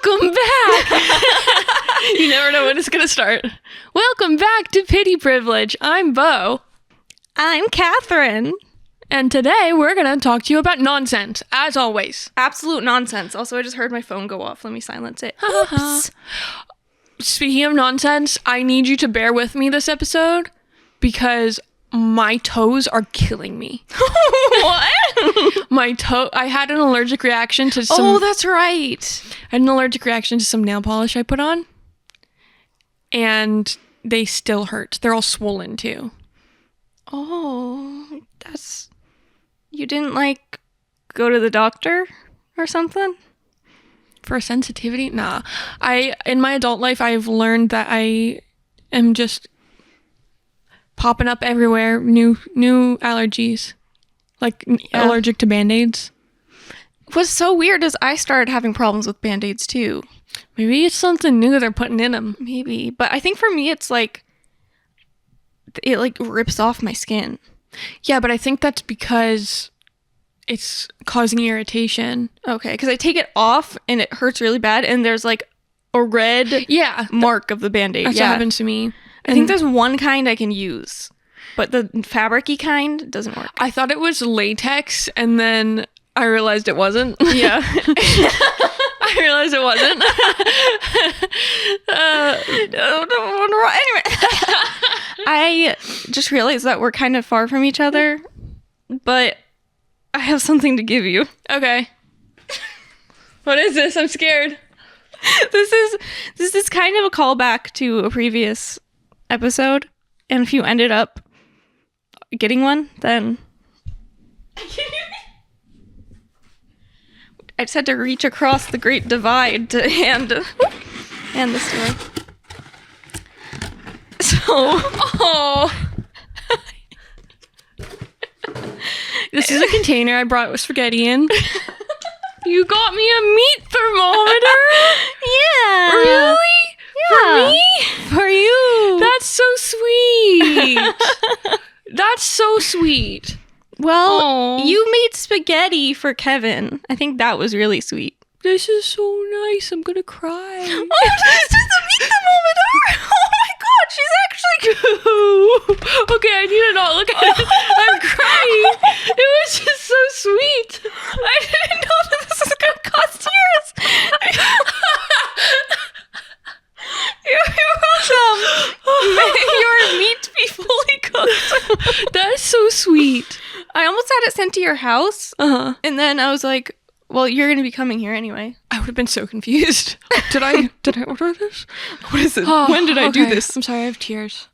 Welcome back! You never know when it's going to start. Welcome back to Pity Privilege. I'm Bo. I'm Catherine. And today we're going to talk to you about nonsense, as always. Absolute nonsense. Also, I just heard my phone go off. Let me silence it. Oops. Speaking of nonsense, I need you to bear with me this episode because my toes are killing me. What? I had an allergic reaction to some... Oh, that's right. I had an allergic reaction to some nail polish I put on. And they still hurt. They're all swollen, too. Oh, that's... You didn't, go to the doctor or something? For a sensitivity? Nah. In my adult life, I've learned that I am just popping up everywhere. New allergies. Allergic to Band-Aids. What's so weird is I started having problems with Band-Aids, too. Maybe it's something new they're putting in them. Maybe. But I think for me, it's it rips off my skin. Yeah, but I think that's because it's causing irritation. Okay, because I take it off and it hurts really bad, and there's a red mark of the Band-Aid. That's what happens to me. I think there's one kind I can use, but the fabric-y kind doesn't work. I thought it was latex, and then I realized it wasn't. Yeah. I realized it wasn't. Anyway, I just realized that we're kind of far from each other, but I have something to give you. Okay. What is this? I'm scared. This is kind of a callback to a previous episode, and if you ended up getting one, then I just had to reach across the great divide to hand this to her. This is a container I brought with spaghetti in. You got me a meat thermometer? Yeah. Really? Yeah. For me? For you. That's so sweet. That's so sweet. Well, Aww. you made spaghetti for Kevin. I think that was really sweet. This is so nice. I'm gonna cry. Oh, this is the meat thermometer. Oh my god, she's actually Okay, I need to not look at it. I'm crying. It was just so sweet. I didn't know that this was gonna cause tears. You're welcome. May your meat be fully cooked. That's so sweet. I almost had it sent to your house. Uh-huh. And then I was like, well, you're going to be coming here anyway. I would have been so confused. Did I order this? What is it? Oh, when did I do this? I'm sorry, I have tears.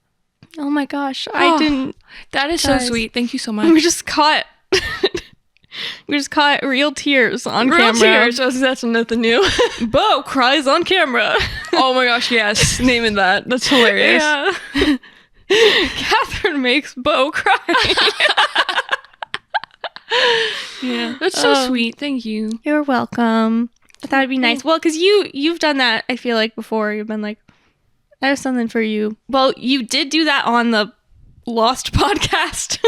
Oh my gosh. I didn't. That is Guys, so sweet. Thank you so much. We just caught real tears on Real camera. tears. That's nothing new. Bo cries on camera. Oh my gosh, yes. Naming that. That's hilarious. Yeah. Catherine makes Bo cry. Yeah. That's so sweet. Thank you. You're welcome. I thought it'd be nice. Well, because you've done that, I feel like, before. You've been like, I have something for you. Well, you did do that on the Lost podcast.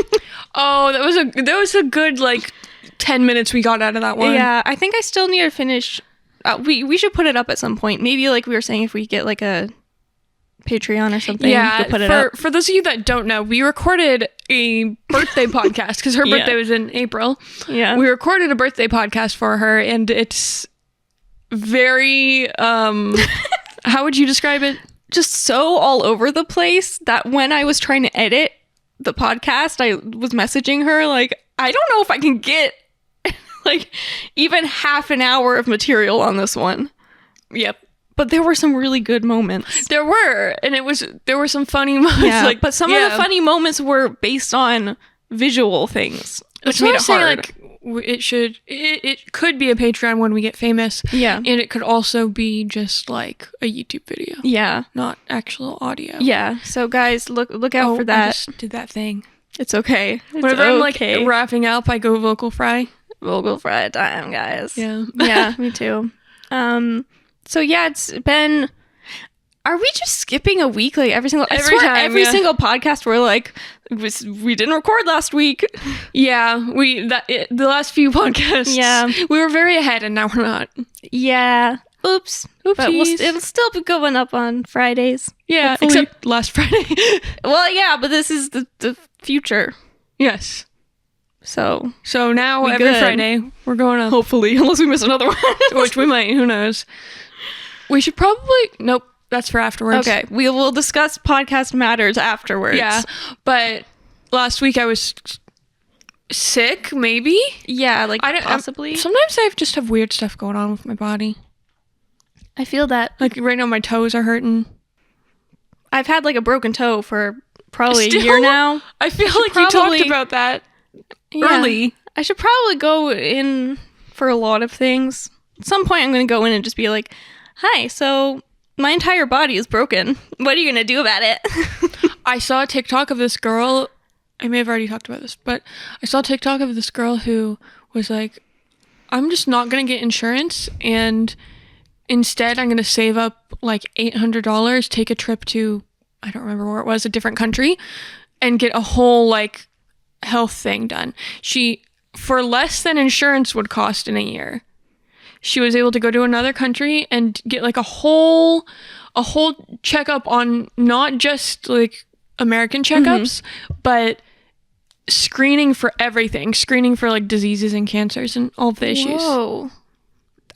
Oh, that was a good 10 minutes we got out of that one. Yeah, I think I still need to finish. We should put it up at some point. Maybe we were saying if we get a Patreon or something. Yeah, we could put it up. For those of you that don't know, we recorded a birthday podcast because her birthday was in April. Yeah. We recorded a birthday podcast for her, and it's very, how would you describe it? Just so all over the place that when I was trying to edit the podcast, I was messaging her I don't know if I can get even half an hour of material on this one. Yep. But there were some really good moments. There were, and there were some funny moments. Yeah, but some of the funny moments were based on visual things, which made it hard. It could be a Patreon when we get famous. Yeah. And it could also be just a YouTube video. Yeah. Not actual audio. Yeah. So guys, look out for that. I just did that thing. It's okay. Whenever I'm wrapping up, I go vocal fry. Vocal fry time, guys. Yeah. Yeah, me too. So yeah, it's been... Are we just skipping a week every single... Every single podcast we're we didn't record last week. Yeah, the last few podcasts. Yeah. We were very ahead and now we're not. Yeah. Oops. But Oopsies. it'll still be going up on Fridays. Yeah, Hopefully. except last Friday. Well, yeah, but this is the future. Yes. So So now We every good. Friday we're going up, hopefully, unless we miss another one. which we might. Who knows? We should probably. Nope. That's for afterwards. Okay, we will discuss podcast matters afterwards. Yeah, but last week I was sick. Maybe. Yeah, like I don't. possibly. Sometimes I just have weird stuff going on with my body. I feel that. Like right now, my toes are hurting. I've had like a broken toe for probably a Still? year now. I feel like you probably- talked about that Yeah. early. I should probably go in for a lot of things. At some point, I'm going to go in and just be like, hi, so my entire body is broken. What are you going to do about it? I saw a TikTok of this girl. I may have already talked about this, but I saw a TikTok of this girl who was like, I'm just not going to get insurance, and instead I'm going to save up like $800, take a trip to, I don't remember where it was, a different country, and get a whole like health thing done. She, for less than insurance would cost in a year, she was able to go to another country and get like a whole checkup on not just like American checkups, but screening for everything, screening for like diseases and cancers and all of the issues. Whoa.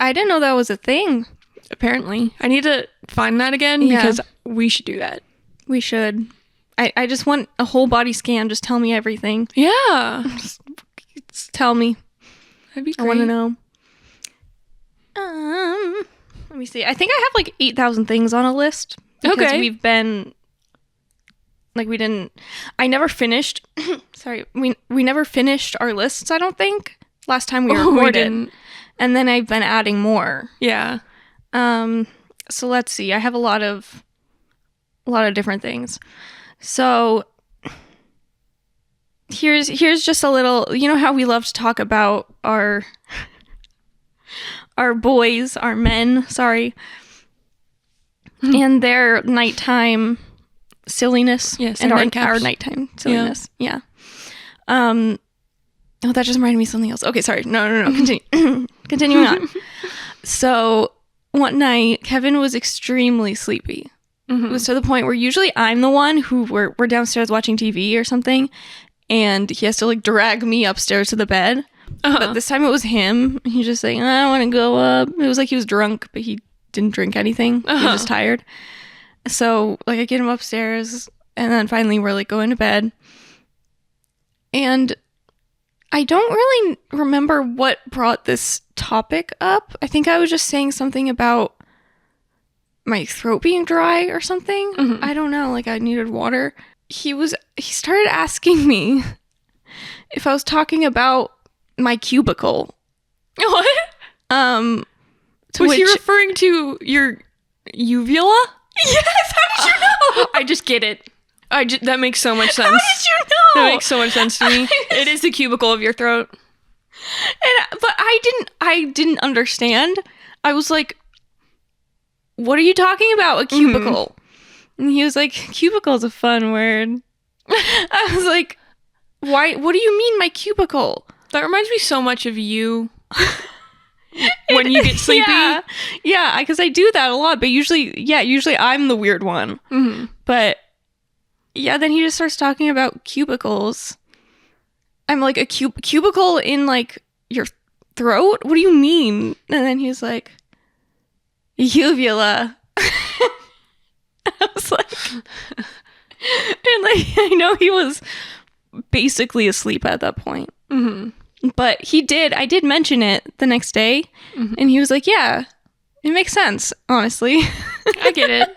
I didn't know that was a thing. Apparently. I need to find that again Yeah. because we should do that. We should. I just want a whole body scan. Just tell me everything. Yeah. Just tell me. That'd be I great. want to know. Let me see. I think I have like 8,000 things on a list. Because Okay. we've been like I never finished. Sorry. We never finished our lists, I don't think. Last time we recorded. didn't. And then I've been adding more. Yeah. So let's see. I have a lot of different things. So here's just a little, you know how we love to talk about our boys, our men, sorry, and their nighttime silliness. Yes, and their our nightcaps. nighttime silliness. Yeah. Oh, that just reminded me of something else. Okay, sorry. No. Continue. Continuing on. So one night, Kevin was extremely sleepy. It was to the point where usually I'm the one who we're downstairs watching TV or something, and he has to like drag me upstairs to the bed. But this time it was him. He's just like, I don't want to go up. It was like he was drunk, but he didn't drink anything. He was just tired. So like I get him upstairs, and then finally we're like going to bed. And I don't really remember what brought this topic up. I think I was just saying something about my throat being dry or something. I don't know, like I needed water. He started asking me if I was talking about my cubicle. What? To Was which he referring to your uvula? yes, how did you know? I just get it. That makes so much sense. How did you know? That makes so much sense to me. It is the cubicle of your throat. But I didn't understand. I was like, what are you talking about? A cubicle? And he was like, cubicle is a fun word. I was like, why? What do you mean my cubicle? That reminds me so much of you when you get sleepy. Yeah, because I do that a lot. But usually I'm the weird one. But yeah, then he just starts talking about cubicles. I'm like, a cubicle in like your throat? What do you mean? And then he's like, uvula. I was like, and like, I know he was basically asleep at that point. But I did mention it the next day, and he was like, yeah, it makes sense, honestly. I get it.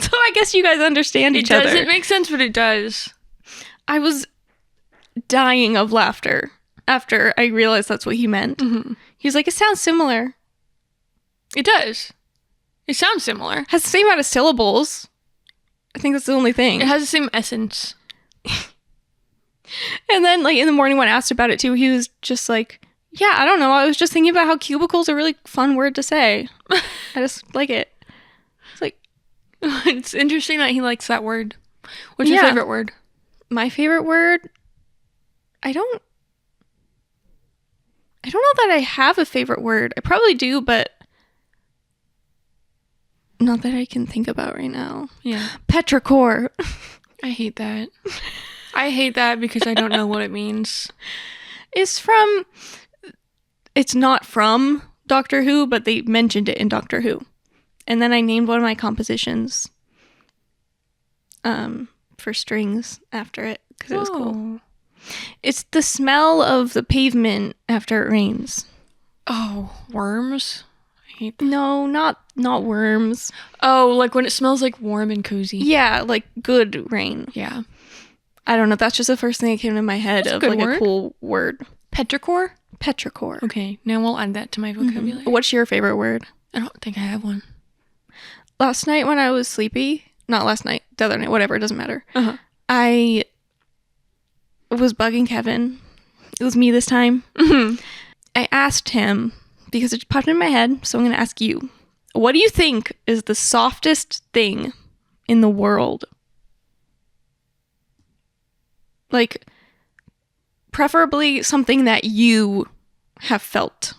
So I guess you guys understand each other. It doesn't make sense, but it does. I was dying of laughter after I realized that's what he meant. He's like, it sounds similar. It does. It sounds similar. Has the same amount of syllables. I think that's the only thing. It has the same essence. And then, like, in the morning when I asked about it, too, he was just like, yeah, I don't know. I was just thinking about how cubicle's a really fun word to say. I just like it. It's like... It's interesting that he likes that word. What's your favorite word? My favorite word? I don't know that I have a favorite word. I probably do, but Not that I can think about right now. Yeah. Petrichor. I hate that. I hate that because I don't know what it means. It's not from Doctor Who, but they mentioned it in Doctor Who. And then I named one of my compositions for strings after it because it was cool. It's the smell of the pavement after it rains. Oh, worms? I hate that. No, not worms. Oh, like when it smells like warm and cozy. Yeah, like good rain. Yeah. I don't know. That's just the first thing that came to my head That's of a like good a cool word. Petrichor? Petrichor. Okay, now we'll add that to my vocabulary. What's your favorite word? I don't think I have one. Last night when I was sleepy, not last night, the other night, whatever, it doesn't matter. Uh-huh. I was bugging Kevin. It was me this time. Mm-hmm. I asked him, because it popped in my head, so I'm going to ask you. What do you think is the softest thing in the world? Like, preferably something that you have felt.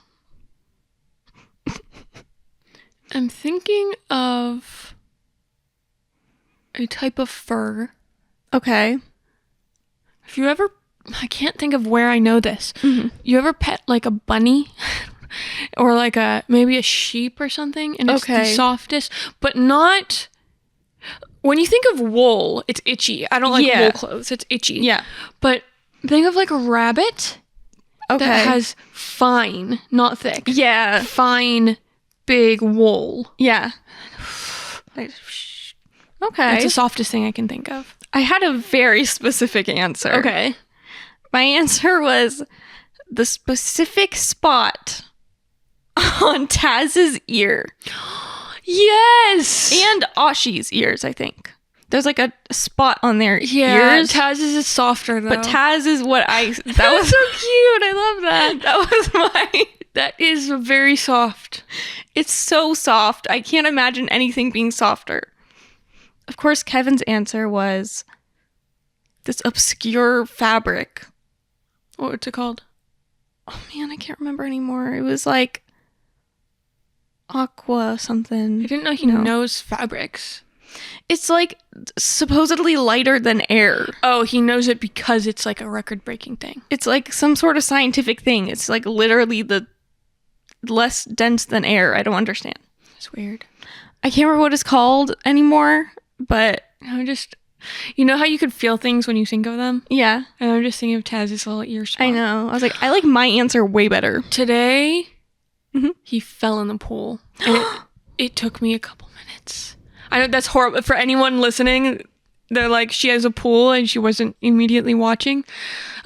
I'm thinking of a type of fur. Okay. Have you ever... I can't think of where I know this. Mm-hmm. You ever pet like a bunny? Or like maybe a sheep or something? And it's the softest, but not... When you think of wool, it's itchy. I don't like wool clothes. It's itchy. Yeah. But think of like a rabbit that has fine, not thick. Yeah. Fine, big wool. Yeah. Okay. It's the softest thing I can think of. I had a very specific answer. Okay. My answer was the specific spot on Taz's ear. Yes! And Oshi's ears, I think. There's like a spot on their ears. Taz's is softer though. But Taz is what that was so cute. I love that. That was my... That is very soft. It's so soft. I can't imagine anything being softer. Of course, Kevin's answer was this obscure fabric. What's it called? Oh man, I can't remember anymore. It was like aqua something. I didn't know he knows fabrics. It's like supposedly lighter than air. Oh, he knows it because it's like a record-breaking thing. It's like some sort of scientific thing. It's like literally the less dense than air. I don't understand. It's weird. I can't remember what it's called anymore, but I'm just... You know how you could feel things when you think of them? yeah. And I'm just thinking of Taz's little ear spot. I know. I was like, I like my answer way better. Today, Mhm. he fell in the pool. And it took me a couple minutes. I know that's horrible. For anyone listening, they're like, she has a pool and she wasn't immediately watching.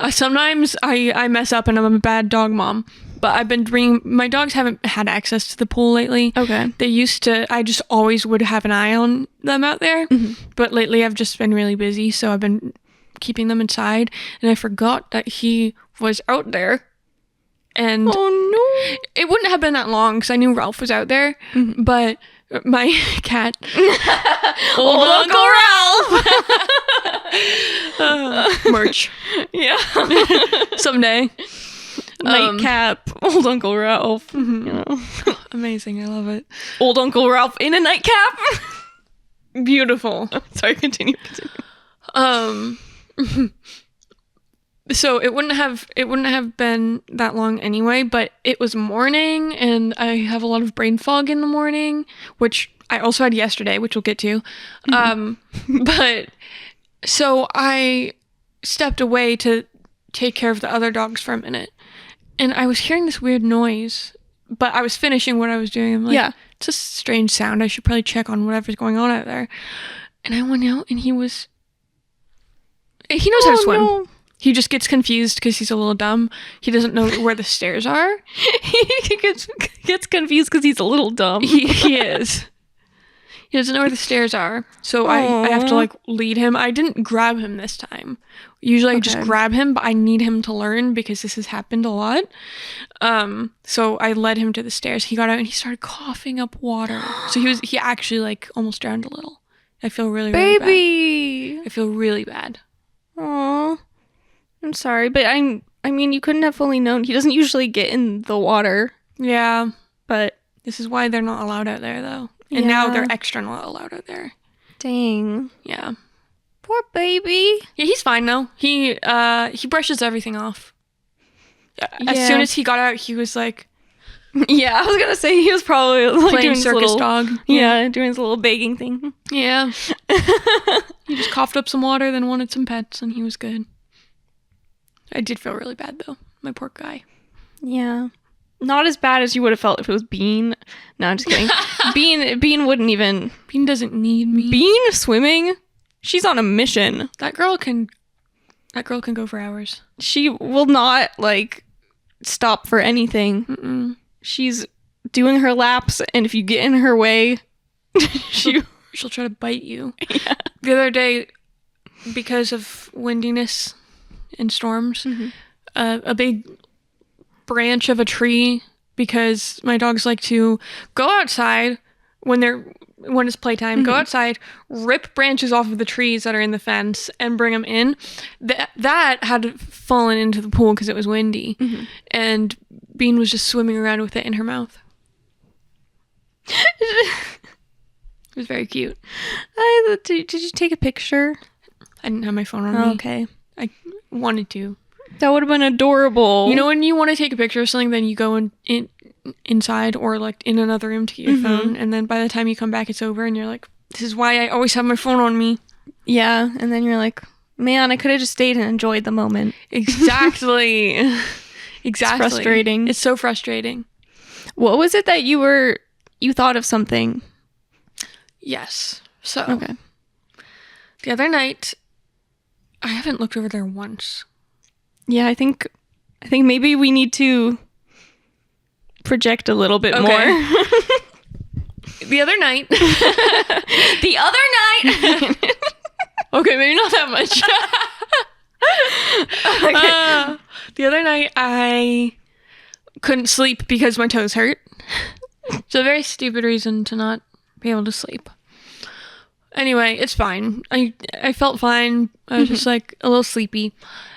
Sometimes I mess up and I'm a bad dog mom. But I've been bringing... My dogs haven't had access to the pool lately. Okay. They used to... I just always would have an eye on them out there. Mm-hmm. But lately I've just been really busy, so I've been keeping them inside. And I forgot that he was out there. And... Oh, no. It wouldn't have been that long because I knew Ralph was out there. Mm-hmm. But my cat... Old Uncle Ralph! Merch. Yeah. Someday. Nightcap. Old Uncle Ralph. Mm-hmm. You know. Amazing. I love it. Old Uncle Ralph in a nightcap. Beautiful. Sorry, continue. So it wouldn't have been that long anyway, but it was morning and I have a lot of brain fog in the morning, which I also had yesterday, which we'll get to. But so I stepped away to take care of the other dogs for a minute. And I was hearing this weird noise, but I was finishing what I was doing. I'm like, Yeah. it's a strange sound. I should probably check on whatever's going on out there. And I went out and he knows how to swim. No. He just gets confused because he's a little dumb. He doesn't know where the stairs are. He gets confused because he's a little dumb. He is. He doesn't know where the stairs are. So I have to like lead him. I didn't grab him this time. Usually I just grab him, but I need him to learn because this has happened a lot. So I led him to the stairs. He got out and he started coughing up water. So he actually like almost drowned a little. I feel really bad. Baby. I feel really bad. Aw. I'm sorry, but I mean, you couldn't have fully known. He doesn't usually get in the water, Yeah. but This is why they're not allowed out there, though. And now Yeah. they're extra not allowed out there. Dang. Yeah. Poor baby. Yeah, he's fine, though. He brushes everything off. As soon as he got out, he was, like, Yeah, I was gonna say he was probably like playing doing his circus little, dog. Yeah, doing his little begging thing. Yeah. He just coughed up some water, then wanted some pets, and he was good. I did feel really bad, though. My poor guy. Yeah. Not as bad as you would have felt if it was Bean. No, I'm just kidding. Bean wouldn't even. Bean doesn't need me. Bean swimming? She's on a mission. That girl can go for hours. She will not, like, stop for anything. Mm-mm. She's doing her laps, and if you get in her way, She'll try to bite you. Yeah. The other day, because of windiness and storms, a big branch of a tree, because my dogs like to go outside when it's playtime, go outside, rip branches off of the trees that are in the fence and bring them in. That had fallen into the pool because it was windy, and Bean was just swimming around with it in her mouth. It was very cute. Did you take a picture? I didn't have my phone on me. Okay. I wanted to. That would have been adorable. You know when you want to take a picture of something, then you go inside or like in another room to get your phone, and then by the time you come back, it's over, and you're like, this is why I always have my phone on me. Yeah, and then you're like, man, I could have just stayed and enjoyed the moment. Exactly. Exactly. It's frustrating. It's so frustrating. What was it that you thought of something? Yes. So, Okay. the other night, I haven't looked over there once. Yeah, I think maybe we need to project a little bit more. The other night. The other night. Okay, maybe not that much. The other night, I couldn't sleep because my toes hurt. It's a very stupid reason to not be able to sleep. Anyway, it's fine. I felt fine. I was just like a little sleepy.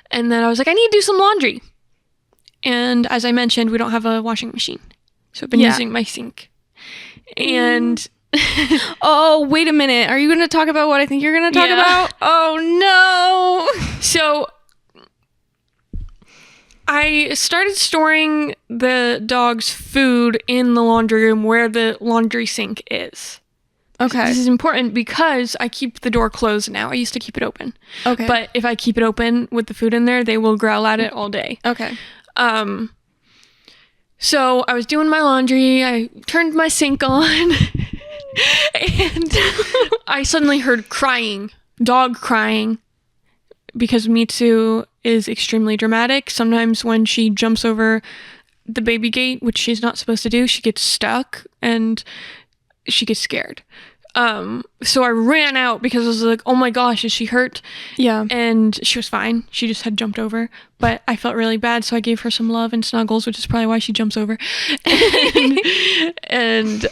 And then I was like, I need to do some laundry. And as I mentioned, we don't have a washing machine. So I've been using my sink. And oh, wait a minute. Are you going to talk about what I think you're going to talk about? Oh, no. so I started storing the dog's food in the laundry room where the laundry sink is. Okay. This is important because I keep the door closed now. I used to keep it open. Okay. But if I keep it open with the food in there, they will growl at it all day. Okay. So I was doing my laundry. I turned my sink on. And I suddenly heard crying. Dog crying. Because Mitsu is extremely dramatic. Sometimes when she jumps over the baby gate, which she's not supposed to do, she gets stuck and she gets scared. So I ran out because I was like, oh my gosh, is she hurt? Yeah. And she was fine. She just had jumped over. But I felt really bad, so I gave her some love and snuggles, which is probably why she jumps over. And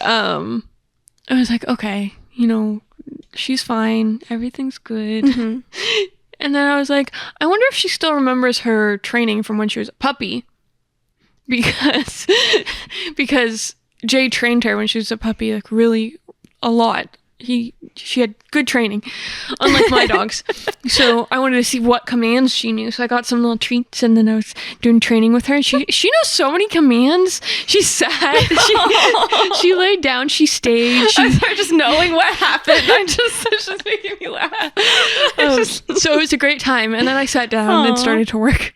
I was like, okay, she's fine. Everything's good. And then I was like, I wonder if she still remembers her training from when she was a puppy. Because Jay trained her when she was a puppy, like really a lot. She had good training, unlike my dogs. So I wanted to see what commands she knew. So I got some little treats, and then I was doing training with her. And she knows so many commands. She sat, she laid down, she stayed. I started just knowing what happened. It's just making me laugh. So it was a great time. And then I sat down and started to work.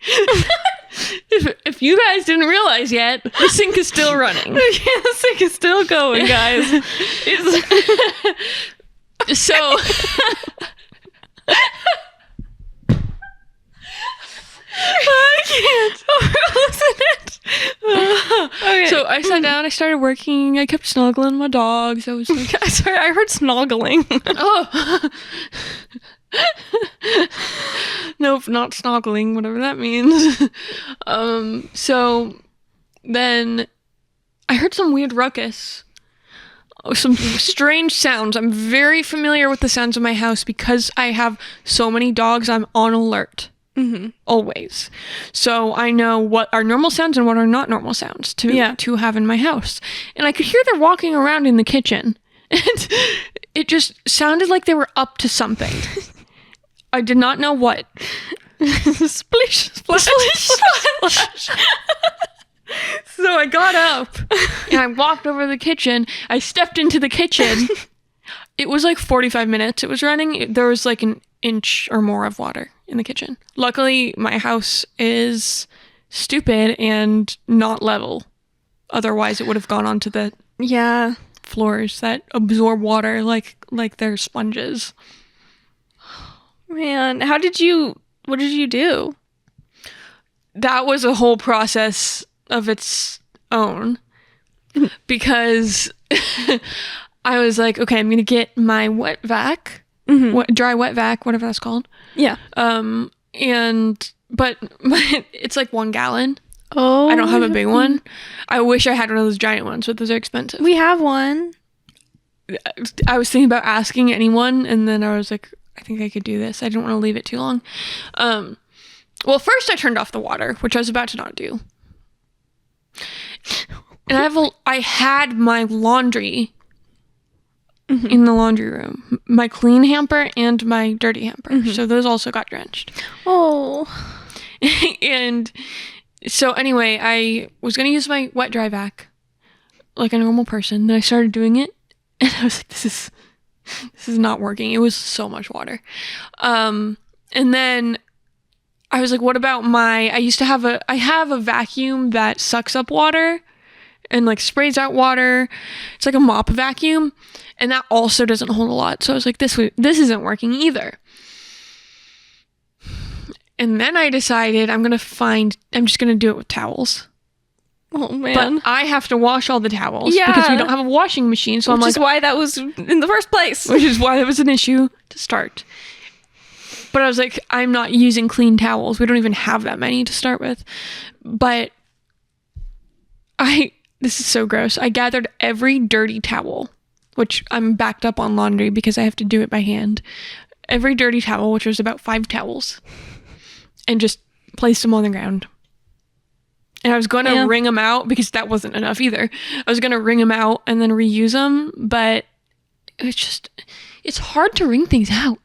If you guys didn't realize yet, the sink is still running. Yeah, the sink is still going, guys. So I can't listen it. Okay. So I sat down, I started working, I kept snuggling my dogs. I was like, sorry, I heard snoggling. oh. Nope, not snoggling, whatever that means. So then I heard some weird ruckus. Some strange sounds. I'm very familiar with the sounds of my house because I have so many dogs. I'm on alert. always. So I know what are normal sounds and what are not normal sounds to have in my house. And I could hear them walking around in the kitchen. And it just sounded like they were up to something. I did not know what. Splish, splash, splash. So I got up and I walked over to the kitchen. I stepped into the kitchen. It was like 45 minutes it was running. There was like an inch or more of water in the kitchen. Luckily, my house is stupid and not level. Otherwise, it would have gone onto the floors that absorb water like they're sponges. Man, what did you do? That was a whole process of its own because I was like, okay, I'm going to get my wet vac, dry wet vac, whatever that's called. Yeah. But it's like 1 gallon. Oh. I don't have a big one. I wish I had one of those giant ones, but those are expensive. We have one. I was thinking about asking anyone, and then I was like, I think I could do this. I didn't want to leave it too long. Well, first I turned off the water, which I was about to not do. And I had my laundry in the laundry room. My clean hamper and my dirty hamper. So those also got drenched. Oh. And so anyway, I was going to use my wet dry vac like a normal person. Then I started doing it. And I was like, this is not working. It was so much water. And then I was like, what about I have a vacuum that sucks up water and like sprays out water. It's like a mop vacuum. And that also doesn't hold a lot. So I was like, this isn't working either. And then I decided I'm just going to do it with towels. Oh, man. But I have to wash all the towels because we don't have a washing machine. So Which is why that was in the first place. Which is why that was an issue to start. But I was like, I'm not using clean towels. We don't even have that many to start with. But this is so gross. I gathered every dirty towel, which I'm backed up on laundry because I have to do it by hand. Every dirty towel, which was about 5 towels, and just placed them on the ground. And I was going to wring them out because that wasn't enough either. I was going to wring them out and then reuse them, but it's hard to wring things out.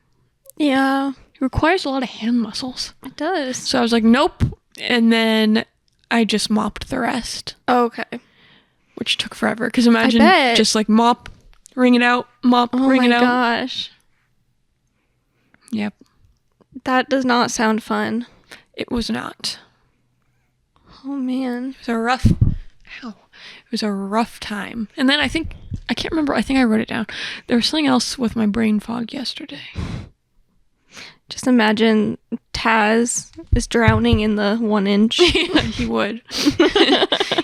Yeah. It requires a lot of hand muscles. It does. So I was like, nope. And then I just mopped the rest. Okay. Which took forever. Because imagine just like mop, wring it out, mop, wring it out. Oh my gosh. Yep. That does not sound fun. It was not. Oh, man. It was a rough time. And then I can't remember. I think I wrote it down. There was something else with my brain fog yesterday. Just imagine Taz is drowning in the 1 inch. Yeah, he would.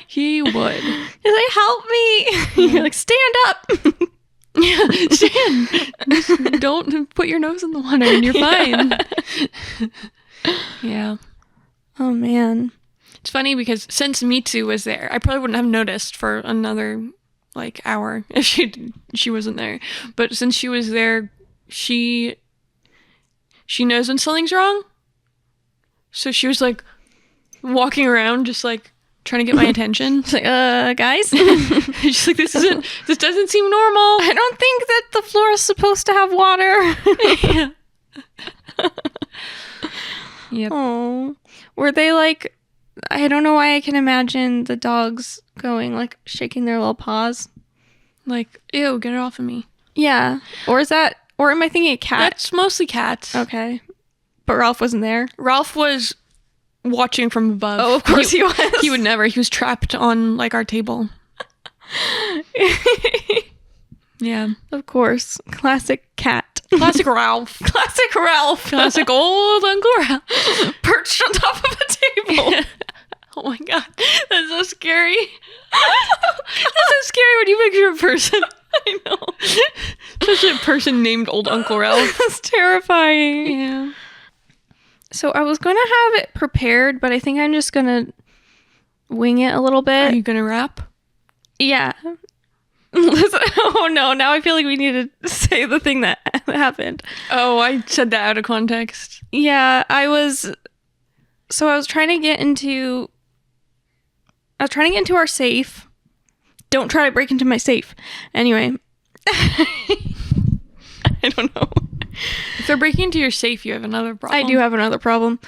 He would. He's like, help me. You're like, stand up. Yeah, stand. Don't put your nose in the water and you're fine. Yeah. Oh, man. It's funny because since Mitsu was there, I probably wouldn't have noticed for another like hour if she wasn't there. But since she was there, she knows when something's wrong. So she was like walking around just like trying to get my attention. It's like, guys? She's like, this doesn't seem normal. I don't think that the floor is supposed to have water. Yeah. Yep. Oh. Were they like, I don't know why I can imagine the dogs going like shaking their little paws. Like, ew, get it off of me. Yeah. Or am I thinking a cat? That's mostly cats. Okay. But Ralph wasn't there? Ralph was watching from above. Oh, of course he was. He would never. He was trapped on like our table. Yeah. Of course. Classic cat. Classic Ralph. Classic Ralph. Classic old Uncle Ralph. Perched on top of a table. Yeah. Oh my god. That's so scary. That's so scary when you picture a person. I know. Especially a person named Old Uncle Ralph. That's terrifying. Yeah. So I was going to have it prepared, but I think I'm just going to wing it a little bit. Are you going to rap? Yeah. Oh no, now I feel like we need to say the thing that happened. Oh, I said that out of context. Yeah, I was So I was trying to get into our safe. Don't try to break into my safe. Anyway. I don't know. If they're breaking into your safe, you have another problem. I do have another problem.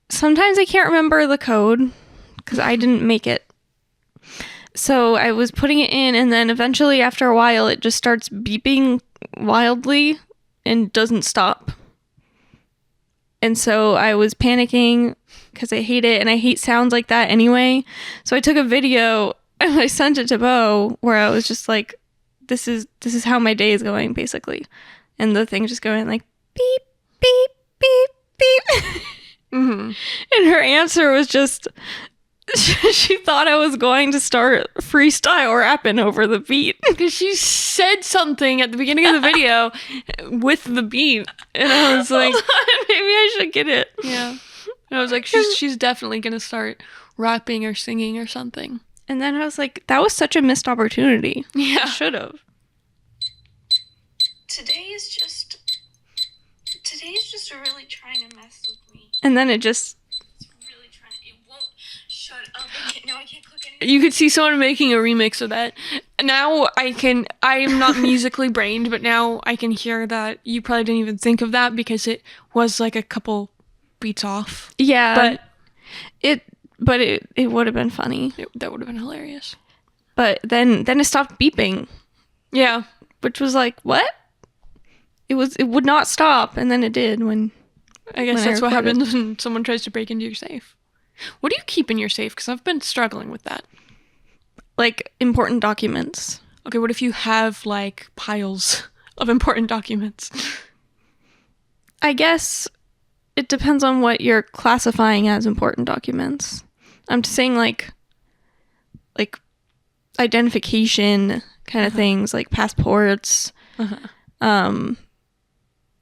Sometimes I can't remember the code because I didn't make it. So I was putting it in, and then eventually after a while it just starts beeping wildly and doesn't stop. And so I was panicking because I hate it, and I hate sounds like that anyway. So I took a video and I sent it to Bo where I was just like, this is how my day is going, basically. And the thing's just going like beep, beep, beep, beep. Mm-hmm. And her answer was just, she thought I was going to start freestyle rapping over the beat. Because she said something at the beginning of the video with the beat. And I was like, maybe I should get it. yeah. And I was like, she's definitely going to start rapping or singing or something. And then I was like, that was such a missed opportunity. Yeah. Should have. Today is just really trying to mess with me. And then it just... It's really trying to... It won't shut up. Now I can't click anything. You could see someone making a remix of that. Now I am not musically brained, but now I can hear that you probably didn't even think of that because it was like a couple beats off. Yeah. But it would have been funny. That would have been hilarious. But then it stopped beeping, Yeah. which was like, what? It would not stop, and then it did when I guess when I that's what recorded. happens when someone tries to break into your safe. What do you keep in your safe? Because I've been struggling with that. like important documents. Okay, what if you have like piles of important documents? I guess it depends on what you're classifying as important documents. I'm just saying like identification kind of things, like passports,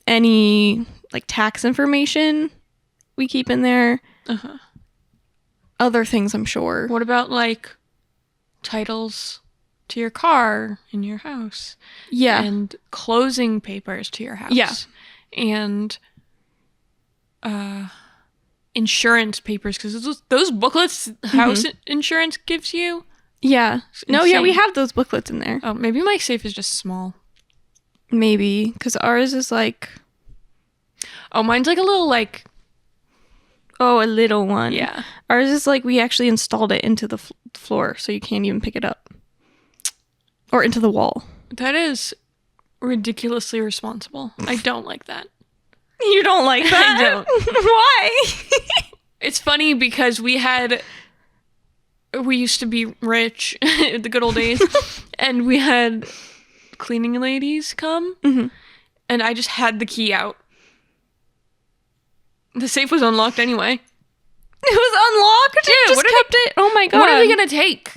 any like tax information we keep in there. Other things, I'm sure. What about like titles to your car in your house? Yeah. And closing papers to your house. Yeah. And insurance papers, because those booklets house insurance gives you. Yeah. No, yeah, we insane. have those booklets in there. Oh, maybe my safe is just small. Maybe. Because ours is like, Oh, mine's like a little like, a little one. yeah. Ours is like we actually installed it into the floor, so you can't even pick it up. Or into the wall. That is ridiculously responsible. I don't like that. You don't like that? I don't. Why? It's funny because we used to be rich in the good old days, and we had cleaning ladies come, and I just had the key out. The safe was unlocked anyway. It was unlocked? Dude, Just what are kept it? Oh my god. What are they gonna take?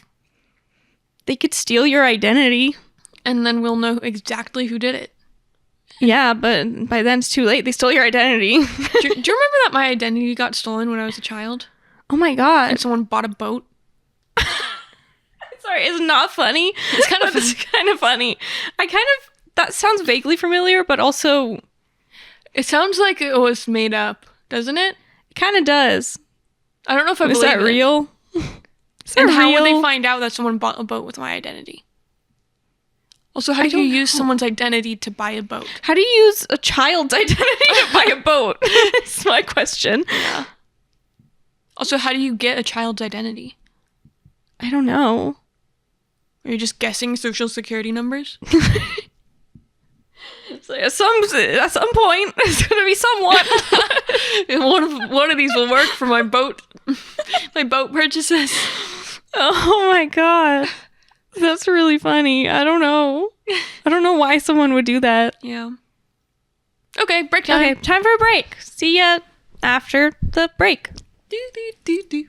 They could steal your identity. And then we'll know exactly who did it. Yeah, but by then it's too late. They stole your identity. Do you remember that my identity got stolen when I was a child? Oh my god. And someone bought a boat? Sorry, it's not funny. It's kind of But it's kind of funny. That sounds vaguely familiar, but also It sounds like it was made up, doesn't it? it kind of does. I don't know if I Is believe that it. real? Is that And how would real? they find out that someone bought a boat with my identity? Also, how do you don't use know. someone's identity to buy a boat? How do you use a child's identity to buy a boat? That's my question. Yeah. Also, how do you get a child's identity? I don't know. Are you just guessing social security numbers? So at some point, it's gonna be someone. one of these will work for my boat purchases. Oh my god, that's really funny. I don't know why someone would do that. Yeah. Okay, break time. Okay, time for a break. See ya after the break. Do, do, do, do.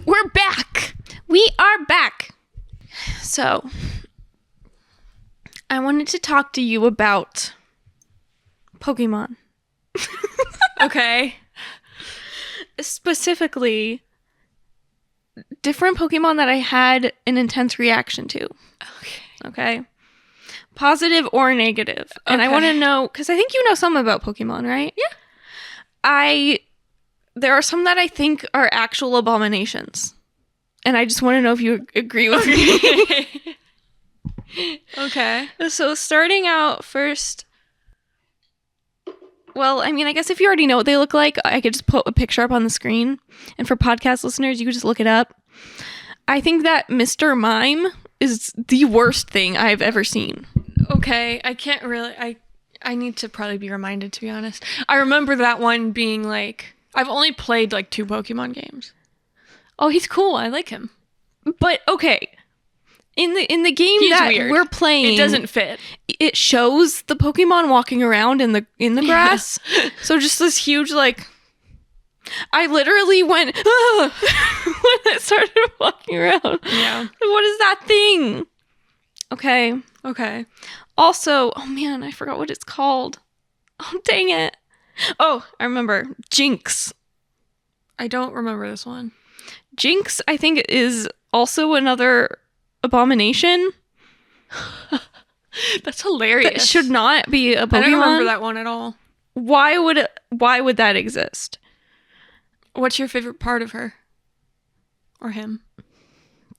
We're back. We are back. So, I wanted to talk to you about Pokemon. Okay. Specifically, different Pokemon that I had an intense reaction to. Okay. Okay? Positive or negative. And I Okay. want to know, because I think you know some about Pokemon, right? Yeah. There are some that I think are actual abominations. And I just want to know if you agree with me. Okay. So starting out first, well, I mean, I guess if you already know what they look like, I could just put a picture up on the screen. And for podcast listeners, you could just look it up. I think that Mr. Mime is the worst thing I've ever seen. Okay. I can't really. I need to probably be reminded, to be honest. I remember that one being like, I've only played like 2 Pokemon games. Oh, he's cool. I like him. But okay, in the game He's that weird. we're playing, It doesn't fit. it shows the Pokemon walking around in the grass. So just this huge like, I literally went "Ah," when it started walking around. Yeah. What is that thing? Okay. Okay. Also, oh man, I forgot what it's called. Oh dang it. Oh, I remember. Jinx. I don't remember this one. Jinx, I think, is also another abomination. That's hilarious. That should not be a Pokemon. I don't remember that one at all. Why would that exist? What's your favorite part of her? Or him?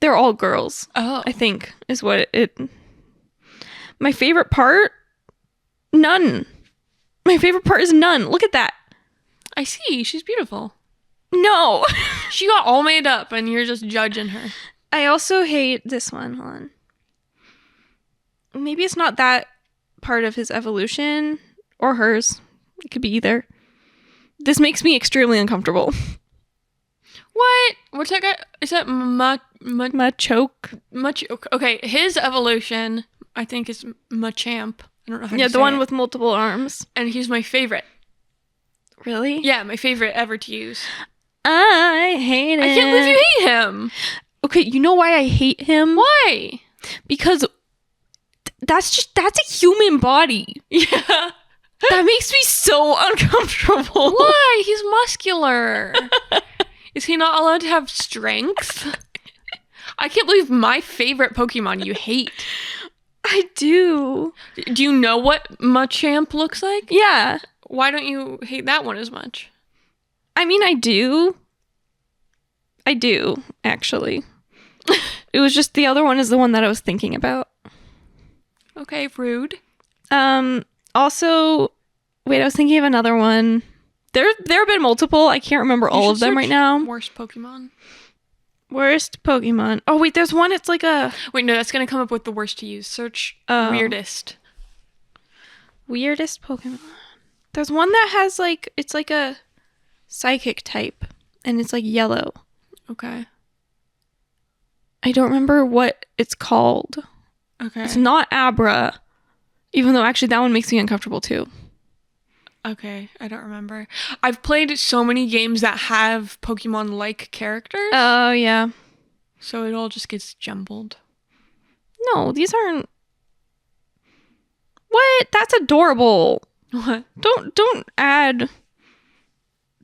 They're all girls, Oh. I think, is what it. My favorite part? None. My favorite part is none. Look at that. I see. She's beautiful. No. She got all made up and you're just judging her. I also hate this one. Hold on. Maybe it's not that part of his evolution or hers. It could be either. This makes me extremely uncomfortable. What? What's that guy? Is that Machoke. Okay, his evolution, I think, is Machamp. I don't know how Yeah, to the say one it. with multiple arms. And he's my favorite. Really? Yeah, my favorite ever to use. I hate it. I can't believe you hate him. Okay, you know why I hate him? Why? Because that's a human body. Yeah. That makes me so uncomfortable. Why? He's muscular. Is he not allowed to have strength? I can't believe my favorite Pokemon you hate. I do. Do you know what Machamp looks like? Yeah. Why don't you hate that one as much? I mean, I do. I do, actually. It was just the other one is the one that I was thinking about. Okay, rude. Also, wait, I was thinking of another one. There have been multiple. I can't remember all of them right now. Worst Pokemon. Worst Pokemon. Oh, wait, there's one. It's like a Wait, no, that's gonna come up with the worst to use. Search Oh. weirdest. weirdest Pokemon. There's one that has like, it's like a psychic type, and it's like yellow. Okay. I don't remember what it's called. Okay. It's not Abra, even though actually that one makes me uncomfortable too. Okay, I don't remember. I've played so many games that have Pokemon-like characters, Oh, yeah. so it all just gets jumbled. No, these aren't. What? That's adorable. What? Don't add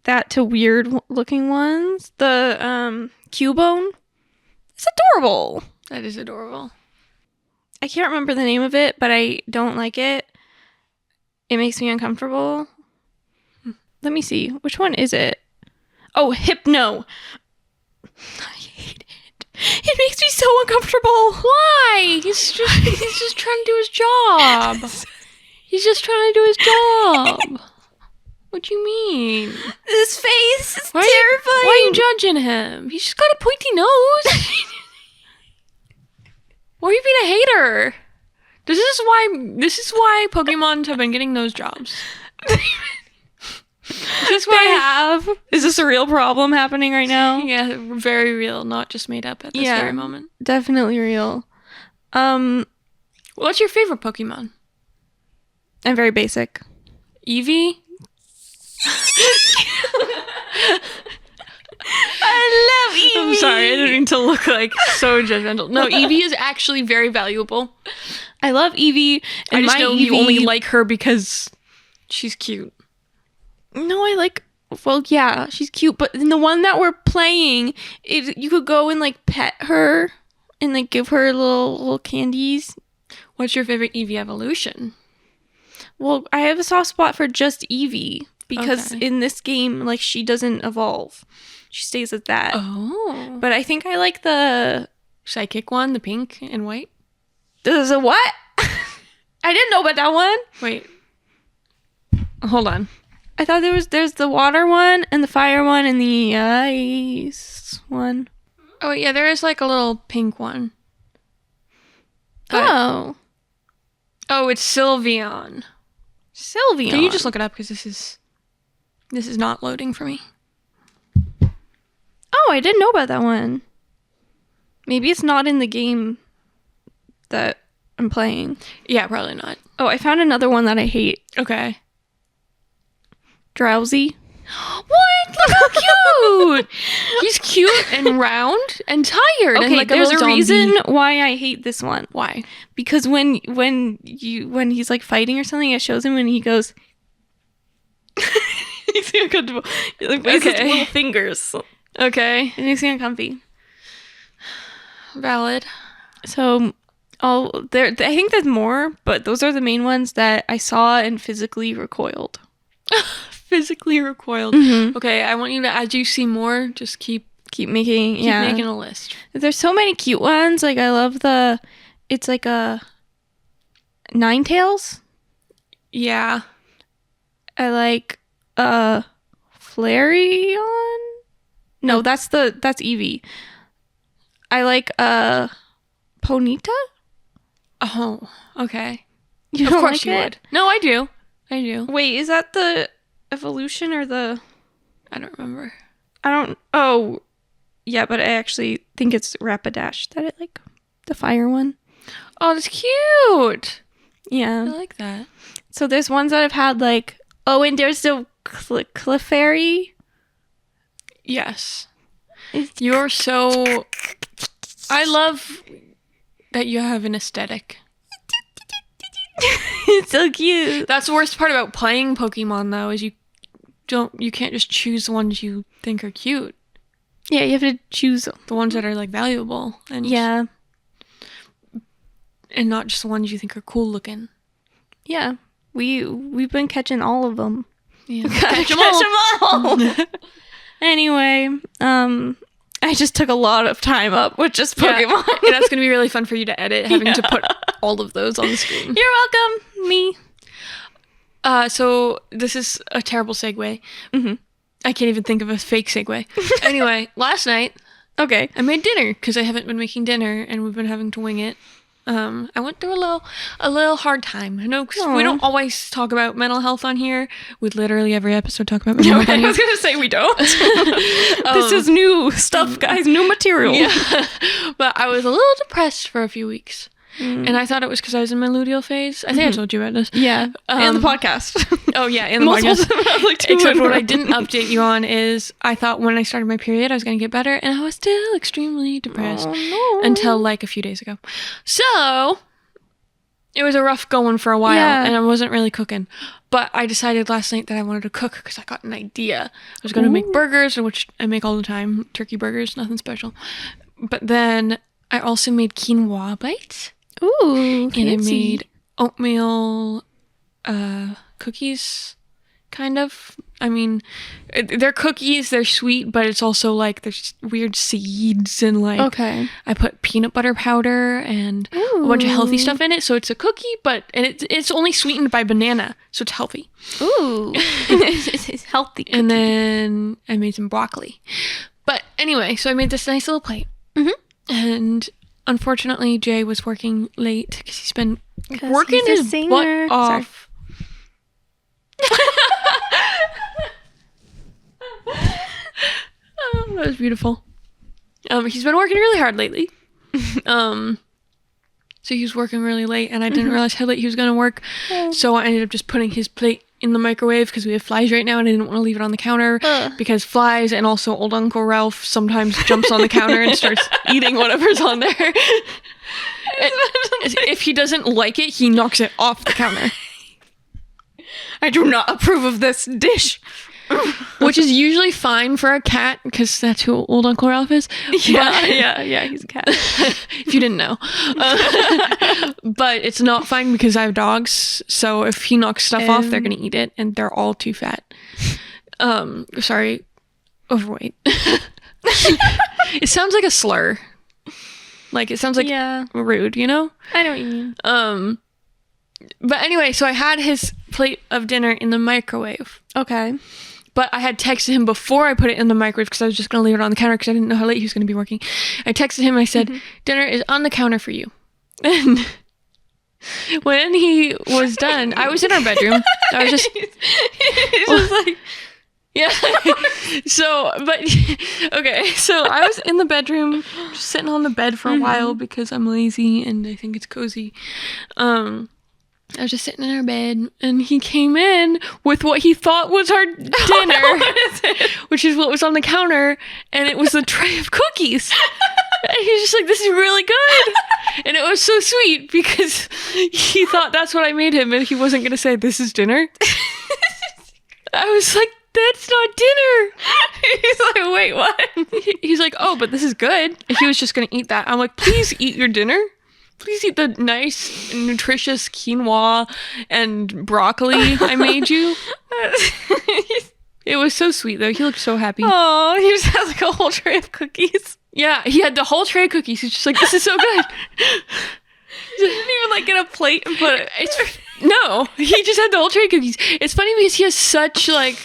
that to weird looking ones. The Cubone. It's adorable. That is adorable. I can't remember the name of it, but I don't like it. It makes me uncomfortable. Let me see. Which one is it? Oh, Hypno. I hate it. It makes me so uncomfortable. Why? He's just trying to do his job. He's just trying to do his job. What do you mean? This face is Why terrifying. Why are you judging him? He's just got a pointy nose. Why are you being a hater? This is why Pokemon have been getting nose jobs. This is They why have. Is this a real problem happening right now? yeah, very real, not just made up at this Yeah. very moment. Definitely real. What's your favorite Pokemon? I'm very basic. Eevee? I love Eevee. I'm sorry, I didn't mean to look like so judgmental. No, Eevee is actually very valuable. I love Eevee. I And just my know Eevee, you only like her because she's cute. No, I like. Well, yeah, she's cute, but in the one that we're playing, you could go and like pet her and like give her little candies. What's your favorite Eevee evolution? Well, I have a soft spot for just Eevee because Okay. in this game, like, she doesn't evolve. She stays at that. Oh. But I think I like the... Psychic one, the pink and white? There's a what? I didn't know about that one. Wait. Hold on. I thought there's the water one and the fire one and the ice one. Oh, yeah, there is like a little pink one. But- Oh. Oh, it's Sylveon. Sylveon. Can you just look it up because this is not loading for me. Oh, I didn't know about that one. Maybe it's not in the game that I'm playing. Yeah, probably not. Oh, I found another one that I hate. Okay. Drowsy. What? Look how cute! He's cute and round and tired. Okay, and like there's a little zombie. reason why I hate this one. Why? Because when he's like fighting or something, it shows him and he goes. Makes me uncomfortable. He like waves his Okay. little fingers. Okay. It makes me uncomfy. Valid. So, I think there's more, but those are the main ones that I saw and physically recoiled. Physically recoiled. Mhm. Okay, I want you to, as you see more, just keep Making making a list. There's so many cute ones. Like I love it's like a Ninetales. Yeah. I like Flareon. No, that's Eevee. I like Ponyta. Oh, okay. You Of don't course like you it? would. No, I do. I do. Wait, is that the evolution or the? I don't remember. I don't. Oh, yeah, but I actually think it's Rapidash that I like, the fire one. Oh, that's cute. I Yeah. like that. So there's ones that I've had like. Oh, and there's the Clefairy. Yes. It's- You're so... I love that you have an aesthetic. It's so cute. That's the worst part about playing Pokemon, though, is you can't just choose the ones you think are cute. Yeah, you have to choose them. The ones that are, like, valuable. And Yeah. And not just the ones you think are cool looking. Yeah. We've been catching all of them. Yeah. Catch 'em all. Anyway, I just took a lot of time up with just Pokemon. And that's going to be really fun for you to edit, having to put all of those on the screen. You're welcome. Me. So this is a terrible segue. Mhm. I can't even think of a fake segue. Anyway, last night Okay. I made dinner because I haven't been making dinner and we've been having to wing it. I went through a little hard time. I know 'cause we Aw. don't always talk about mental health on here. We literally every episode talk about mental health on I here. was gonna say we don't. This is new stuff, guys. New material. Yeah. But I was a little depressed for a few weeks. Mm. And I thought it was because I was in my luteal phase. I think I told you about this. Yeah. And the podcast. Oh, yeah, and the Multiple podcast. like 2 Except in a what I row. didn't update you on is I thought when I started my period I was going to get better, and I was still extremely depressed Oh, no. until like a few days ago. So it was a rough going for a while, Yeah. and I wasn't really cooking. But I decided last night that I wanted to cook because I got an idea. I was going to make burgers, which I make all the time, turkey burgers, nothing special. But then I also made quinoa bites. Ooh, And I fancy. made oatmeal cookies, kind of. I mean, they're cookies, they're sweet, but it's also like there's weird seeds and like Okay. I put peanut butter powder and a bunch of healthy Ooh. stuff in it. So it's a cookie, but and it's only sweetened by banana, so it's healthy. Ooh. It's healthy. And then I made some broccoli. But anyway, so I made this nice little plate. Mhm. And unfortunately, Jay was working late because he's been 'Cause working he's a his singer. butt off. Oh, that was beautiful. He's been working really hard lately. So he was working really late, and I didn't realize how late he was going to work. Oh. So I ended up just putting his plate in the microwave because we have flies right now, and I didn't want to leave it on the counter Ugh. because flies and also old Uncle Ralph sometimes jumps on the counter and starts eating whatever's on there. If he doesn't like it, he knocks it off the counter. I do not approve of this dish. which is usually fine for a cat because that's who old Uncle Ralph is. Yeah, he's a cat. If you didn't know. But it's not fine because I have dogs. So if he knocks stuff off, they're going to eat it. And they're all too fat. Sorry, overweight. It sounds like a slur. Like, it sounds like rude, you know? I know what you mean. But anyway, so I had his plate of dinner in the microwave. Okay. But I had texted him before I put it in the microwave because I was just going to leave it on the counter because I didn't know how late he was going to be working. I texted him and I said, dinner is on the counter for you. And when he was done, I was in our bedroom. I was just... He's just like... Yeah. So I was in the bedroom, just sitting on the bed for a while because I'm lazy and I think it's cozy. I was just sitting in our bed, and he came in with what he thought was our dinner, which is what was on the counter, and it was a tray of cookies. And he was just like, "This is really good," and it was so sweet because he thought that's what I made him, and he wasn't gonna say this is dinner. I was like, "That's not dinner." He's like, "Wait, what?" He's like, "Oh, but this is good." And he was just gonna eat that. I'm like, "Please eat your dinner. Please eat the nice, nutritious quinoa and broccoli I made you." It was so sweet, though. He looked so happy. Oh, he just has like a whole tray of cookies. Yeah, he had the whole tray of cookies. He's just like, "This is so good." He didn't even like get a plate and put it. No, he just had the whole tray of cookies. It's funny because he has such like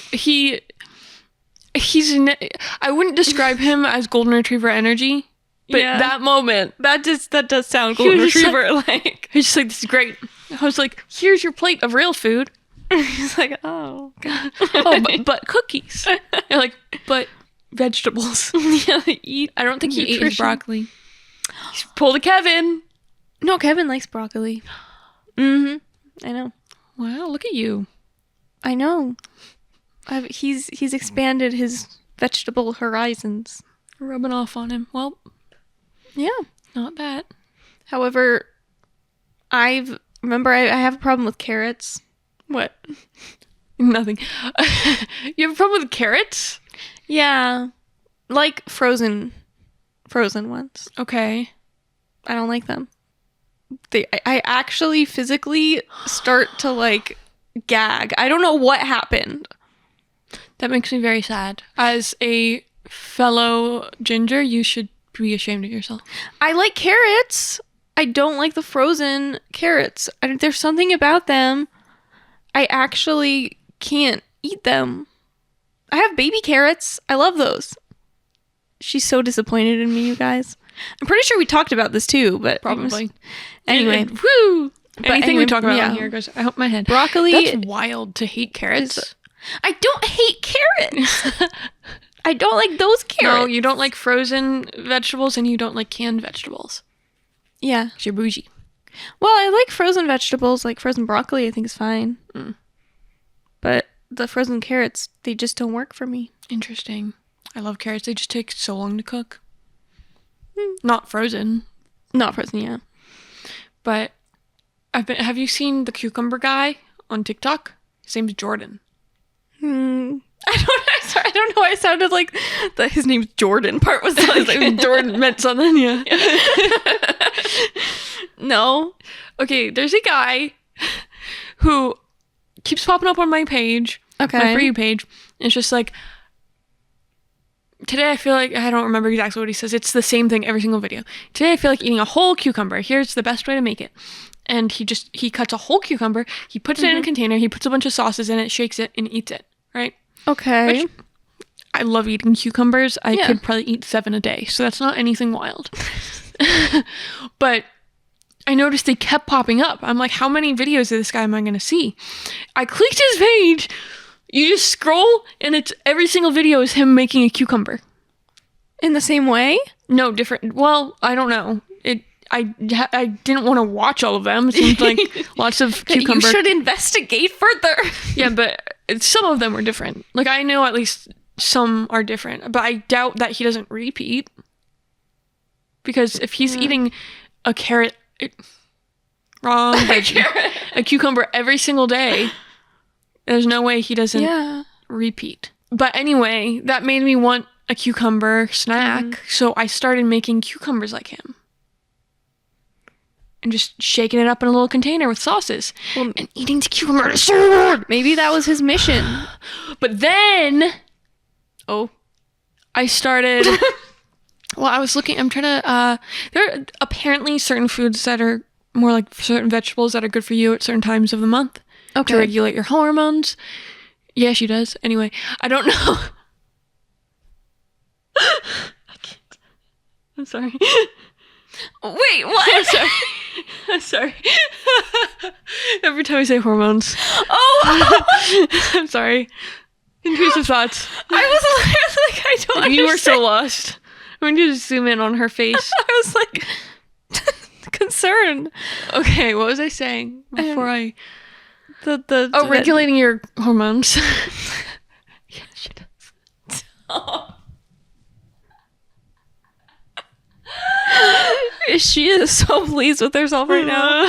I wouldn't describe him as golden retriever energy, but that moment that does sound golden retriever like. He's just like, "This is great." I was like, "Here's your plate of real food." He's like, "Oh, God." Oh, but cookies. And like, but vegetables. Yeah, eat. I don't think he ate his broccoli. He's pulled a Kevin. No, Kevin likes broccoli. Mm-hmm. I know. Wow, look at you. I know. He's expanded his vegetable horizons. Rubbing off on him. Well, yeah. Not that. However, I have a problem with carrots. What? Nothing. You have a problem with carrots? Yeah. Like frozen ones. Okay. I don't like them. I actually physically start to like gag. I don't know what happened. That makes me very sad. As a fellow ginger, you should be ashamed of yourself. I like carrots. I don't like the frozen carrots. There's something about them. I actually can't eat them. I have baby carrots. I love those. She's so disappointed in me, you guys. I'm pretty sure we talked about this too, but probably. Anyway, woo! Anything we talk about yeah. on here goes out my head. Broccoli. That's wild to hate carrots. I don't hate carrots. I don't like those carrots. No, you don't like frozen vegetables and you don't like canned vegetables. Yeah. 'Cause you're bougie. Well, I like frozen vegetables, like frozen broccoli I think is fine. But the frozen carrots, they just don't work for me. Interesting. I love carrots. They just take so long to cook. Not frozen. Not frozen, yeah. But have you seen the cucumber guy on TikTok? His name's Jordan. I don't know why it sounded like his name's Jordan part was like Jordan meant something, yeah. No. Okay, there's a guy who keeps popping up on my page, okay, my For You page. It's just like, today I feel like, I don't remember exactly what he says. It's the same thing every single video. Today I feel like eating a whole cucumber. Here's the best way to make it. And he cuts a whole cucumber, he puts it in a container, he puts a bunch of sauces in it, shakes it, and eats it, right? Okay. Which, I love eating cucumbers. I could probably eat 7 a day, so that's not anything wild. But I noticed they kept popping up. I'm like, how many videos of this guy am I going to see? I clicked his page. You just scroll, and it's every single video is him making a cucumber. In the same way? No, different. Well, I don't know. I didn't want to watch all of them. It seemed like lots of cucumber. You should investigate further. Yeah, but some of them were different. Like, I know at least some are different, but I doubt that he doesn't repeat. Because if he's eating a carrot, wrong, a cucumber every single day, there's no way he doesn't repeat. But anyway, that made me want a cucumber snack. So I started making cucumbers like him. And just shaking it up in a little container with sauces. And eating the cucumber is so good. Maybe that was his mission. But then Oh. I started... Well, I was looking... I'm trying to... there are apparently certain foods that are more like certain vegetables that are good for you at certain times of the month. Okay. To regulate your hormones. Yeah, she does. Anyway, I don't know. I can't. I'm sorry. Wait, what? I'm sorry. I'm sorry. Every time I say hormones. Oh! I'm sorry. Intrusive thoughts. I was like, I don't understand. You were so lost. I need to zoom in on her face. I was like concerned. Okay, what was I saying before I... The regulating your hormones. Yeah, she does. She is so pleased with herself right now.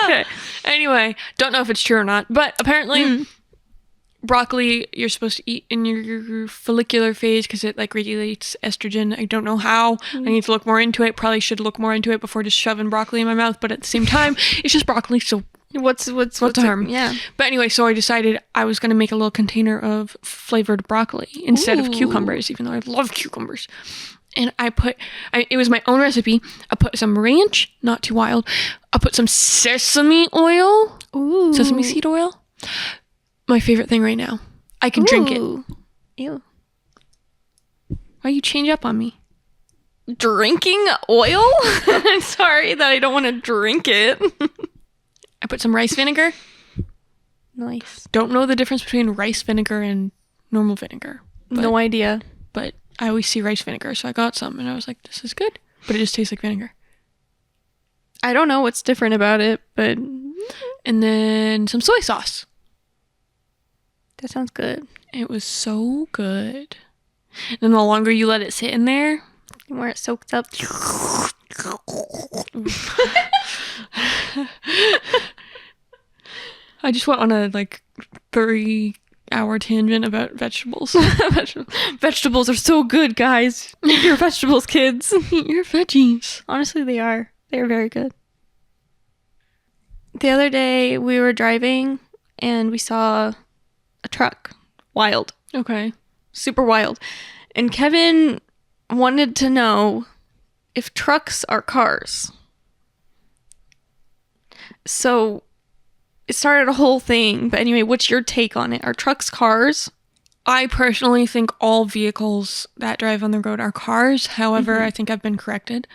Okay. Anyway, don't know if it's true or not, but apparently broccoli you're supposed to eat in your follicular phase because it like regulates estrogen. I don't know how. I need to look more into it. Probably should look more into it before just shoving broccoli in my mouth, but at the same time, it's just broccoli, so What's the harm? Yeah. But anyway, so I decided I was going to make a little container of flavored broccoli instead of Ooh. cucumbers, even though I love cucumbers. And it was my own recipe. I put some ranch, not too wild. I put some sesame oil, Ooh. sesame seed oil. My favorite thing right now. I can drink it. Ooh. Ew. Why you change up on me? Drinking oil? I'm sorry that I don't want to drink it. I put some rice vinegar. Nice. Don't know the difference between rice vinegar and normal vinegar. No idea. But I always see rice vinegar, so I got some and I was like, this is good. But it just tastes like vinegar. I don't know what's different about it, but And then some soy sauce. that sounds good. It was so good. And the longer you let it sit in there, Where it soaks up. I just went on a 3-hour tangent about vegetables. Vegetables are so good, guys. Eat your vegetables, kids. Eat your veggies. Honestly, they are. They are very good. The other day, we were driving and we saw a truck. Wild. Okay. Super wild. And Kevin wanted to know if trucks are cars. So it started a whole thing. But anyway, what's your take on it? Are trucks cars? I personally think all vehicles that drive on the road are cars. However, I think I've been corrected.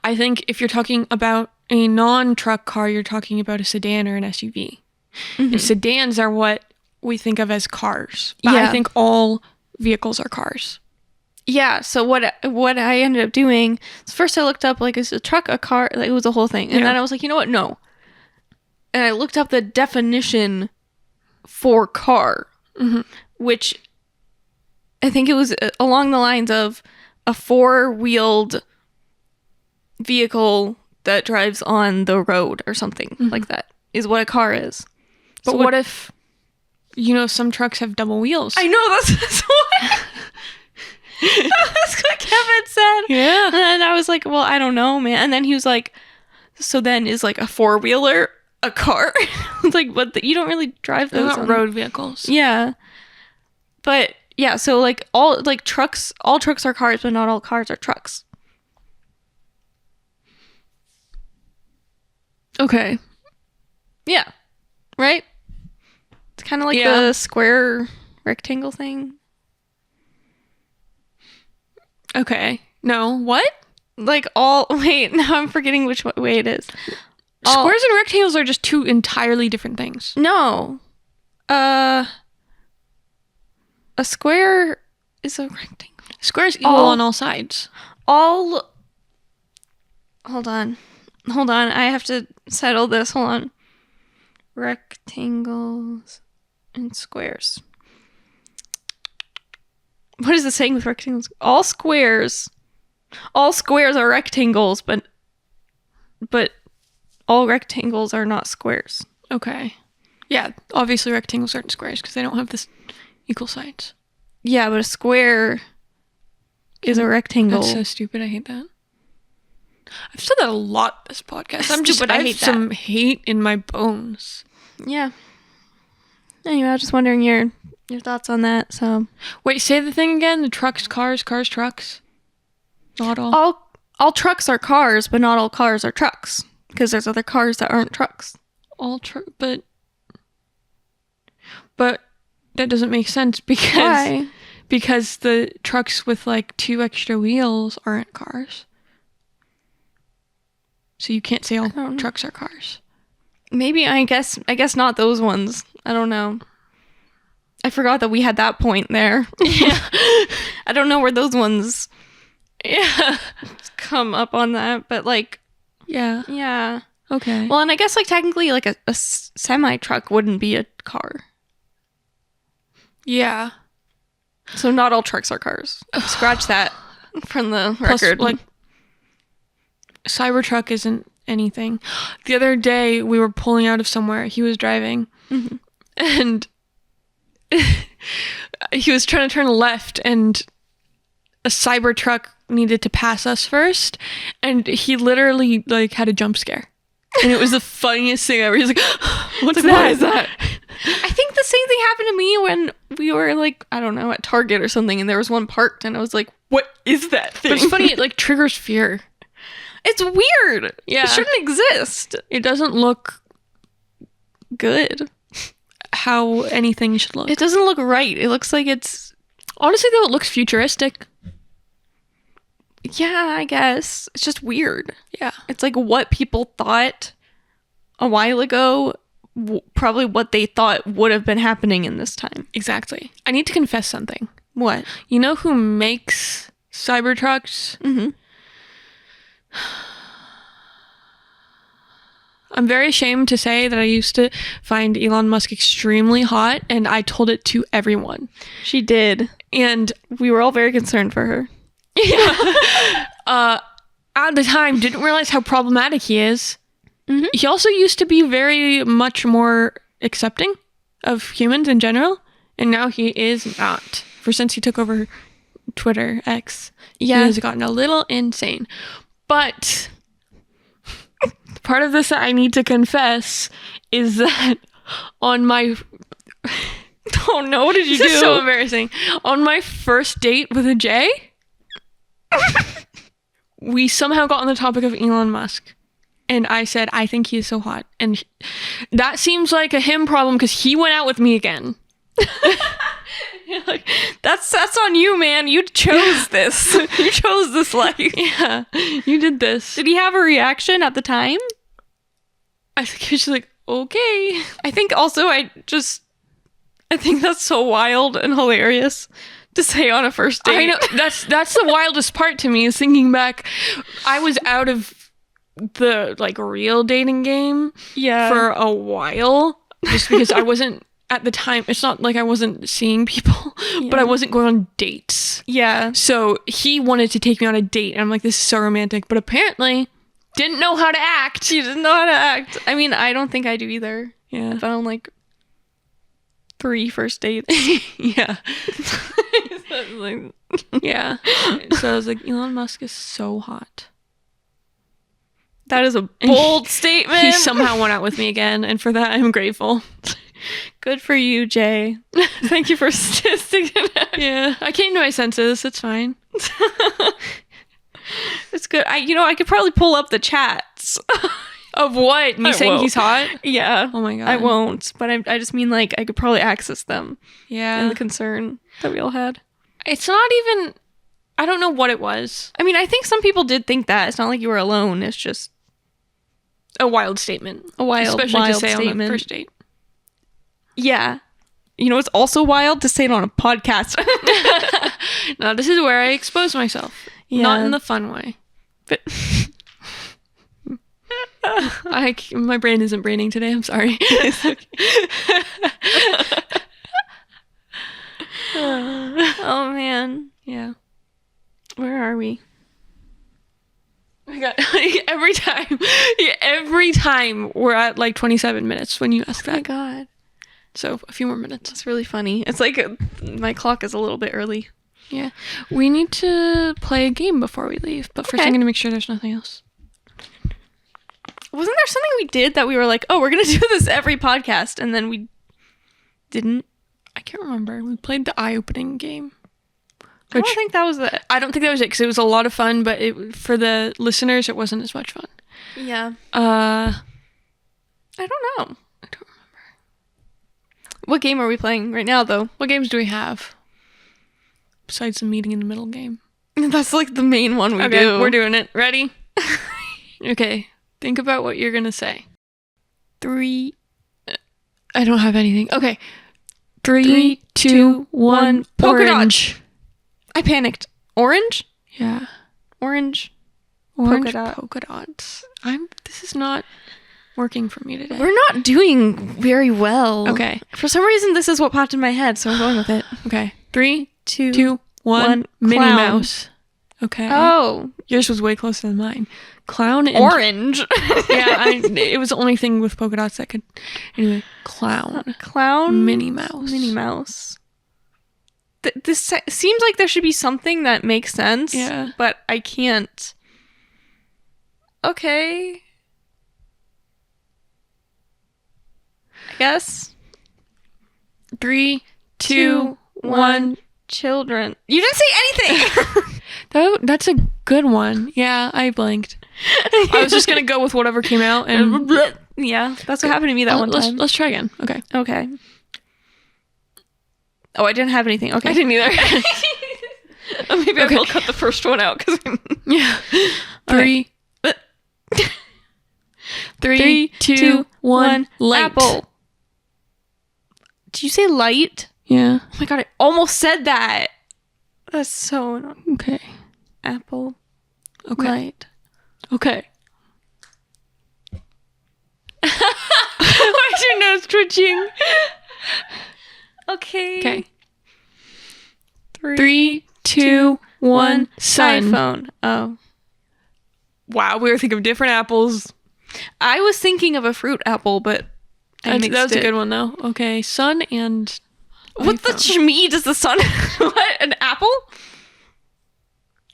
I think if you're talking about a non-truck car, you're talking about a sedan or an SUV. And sedans are what we think of as cars. But Yeah. I think all vehicles are cars. Yeah, so what I ended up doing is first I looked up, is a truck a car? Like, it was a whole thing. And Yeah. then I was like, you know what? No. And I looked up the definition for car, which I think it was along the lines of a 4-wheeled vehicle that drives on the road or something like that is what a car is. But So what if, some trucks have double wheels? I know, that's what... That's what Kevin said. Yeah. And I was like, well, I don't know, man. And then he was like, so then is like a 4-wheeler a car? I was like, but you don't really drive They're those not on- road vehicles. Yeah. But yeah, so all trucks are cars, but not all cars are trucks. Okay. Yeah. Right? It's kind of like Yeah. the square rectangle thing. Okay. No. What? Wait, now I'm forgetting which way it is. Squares and rectangles are just two entirely different things. No. A square is a rectangle. Squares equal on all sides. Hold on. I have to settle this. Hold on. Rectangles and squares. What is the saying with rectangles? All squares are rectangles, but all rectangles are not squares. Okay. Yeah, obviously rectangles aren't squares because they don't have this equal signs. Yeah, but a square is a rectangle. That's so stupid. I hate that. I've said that a lot this podcast. I hate have some hate in my bones. Yeah. Anyway, I was just wondering your thoughts on that. So Wait, say the thing again. The trucks, cars, trucks. Not all. all trucks are cars, but not all cars are trucks because there's other cars that aren't trucks. But that doesn't make sense because Why? because the trucks with like 2 extra wheels aren't cars. So you can't say all trucks are cars. Maybe I guess not those ones. I don't know. I forgot that we had that point there. Yeah. I don't know where those ones Yeah. come up on that, but like, Yeah. yeah. Okay. Well, and I guess like technically like a semi truck wouldn't be a car. Yeah. So not all trucks are cars. Scratch that from the Plus, record. like, Cybertruck isn't anything. The other day, we were pulling out of somewhere. He was driving, and he was trying to turn left, and a Cybertruck needed to pass us first, and he literally like had a jump scare, and it was the funniest thing ever. He's like, "What's that? What is that?" I think the same thing happened to me when we were like, I don't know, at Target or something, and there was one parked, and I was like, "What is that thing?" But it's funny. It like triggers fear. It's weird. Yeah. It shouldn't exist. It doesn't look Good. how anything should look. It doesn't look right. It looks like it's... Honestly, though, it looks futuristic. Yeah, I guess. It's just weird. Yeah. It's like what people thought a while ago, probably what they thought would have been happening in this time. Exactly. I need to confess something. What? You know who makes Cybertrucks? Mm-hmm. I'm very ashamed to say that I used to find Elon Musk extremely hot, and I told it to everyone. She did. And We were all very concerned for her. at the time, didn't realize how problematic he is. Mhm. He also used to be very much more accepting of humans in general, and now he is not. Since he took over Twitter, X, he has gotten a little insane. But part of this that I need to confess is that on my... Oh no, what did you This do? is so embarrassing. On my first date with a J, we somehow got on the topic of Elon Musk. And I said, I think he is so hot. And that seems like a him problem because he went out with me again. Like, that's on you, man. You chose this. You chose this life. Yeah, you did this. Did he have a reaction at the time? I think he was just like, okay. I think also I think that's so wild and hilarious to say on a first date. I know, that's the wildest part to me is thinking back. I was out of the like real dating game for a while just because I wasn't at the time. It's not like I wasn't seeing people, but I wasn't going on dates. Yeah. So he wanted to take me on a date, and I'm like, this is so romantic, but apparently didn't know how to act. She didn't know how to act. I mean, I don't think I do either. Yeah. I've been on like 3 first dates. Yeah. Like, Yeah. So I was like, Elon Musk is so hot. that is a bold statement. He somehow went out with me again, and for that I'm grateful. Good for you, Jay. Thank you for sticking out. Yeah. I came to my senses. It's fine. It's good. I could probably pull up the chats. Of what? Me I saying won't. he's hot? Yeah. Oh my god. I won't, but I just mean like I could probably access them Yeah. and the concern that we all had. It's not even... I don't know what it was. I mean, I think some people did think that. It's not like you were alone. It's just A wild statement. a wild, Especially wild to say statement. on a first date. Yeah. You know, it's also wild to say it on a podcast. No, this is where I expose myself. Yeah. Not in the fun way. But My brain isn't braining today. I'm sorry. oh man, Yeah. where are we? Oh my god. every time we're at like 27 minutes when you ask Oh my that. god. So a few more minutes. It's really funny. It's like my clock is a little bit early. Yeah. We need to play a game before we leave, but first Okay. I'm going to make sure there's nothing else. Wasn't there something we did that we were like, oh, we're going to do this every podcast, and then we didn't? I can't remember. We played the eye-opening game. I don't think that was it. I don't think that was it because it was a lot of fun, but for the listeners, it wasn't as much fun. Yeah. I I don't know. don't remember. What game are we playing right now, though? What games do we have? Besides the meeting in the middle game. That's like the main one we Okay, do. we're doing it. Ready? Okay. Think about what you're going to say. 3. I don't have anything. Okay. 3, Three, 2, two, 1. one. Polka dot. Orange. I panicked. Orange? Yeah. Orange. Orange Polka polka, dot. dots. This is not working for me today. We're not doing very well. Okay. For some reason, this is what popped in my head, so I'm going with it. Okay. 3, 2, 2, 1. one. Minnie Clown. Mouse. Okay. Oh, Yours was way closer than mine. Clown and orange. yeah, it was the only thing with polka dots that could. Anyway, clown. Clown. Minnie Mouse. Minnie Mouse. This seems like there should be something that makes sense. Yeah. But I can't. Okay. I guess. 3, 2, 1. Children. You didn't say anything. That's a good one. Yeah, I blanked. I was just gonna go with whatever came out, and Yeah, that's what happened to me that one time. let's try again. Okay. Okay. Oh, I didn't have anything. Okay. I didn't either. Maybe Okay. I will cut the first one out because Yeah. Okay. 3, 2, 1. Light. Apple. Did you say light? Yeah. Oh my god, I almost said that. That's so annoying. Okay. Apple. Okay. Light. Okay. Why is your nose twitching? Okay. Okay. 3, 3, 2, 1. Sun. iPhone. Oh. Wow, we were thinking of different apples. I was thinking of a fruit apple, but I That was a it. good one though. Okay, sun and. What the iPhone. chmee does the sun? What? An apple?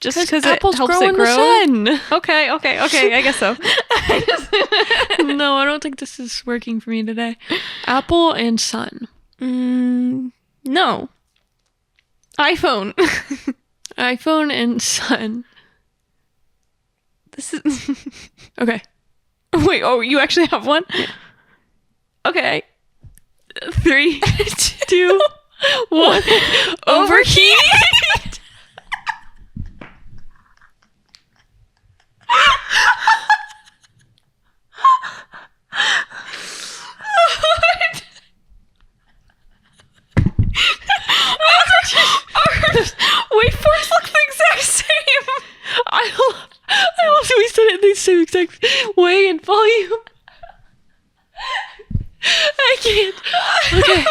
Just because it apples helps grow it in grow? the sun. Okay. I guess so. No, I don't think this is working for me today. Apple and sun. No. iPhone. iPhone and sun. This is. Okay. Wait. Oh, you actually have one? Yeah. Okay. 3, 2, 1. Overheat. Waveforms look the exact same. I love that we said it in the same exact way and volume. I can't. Okay.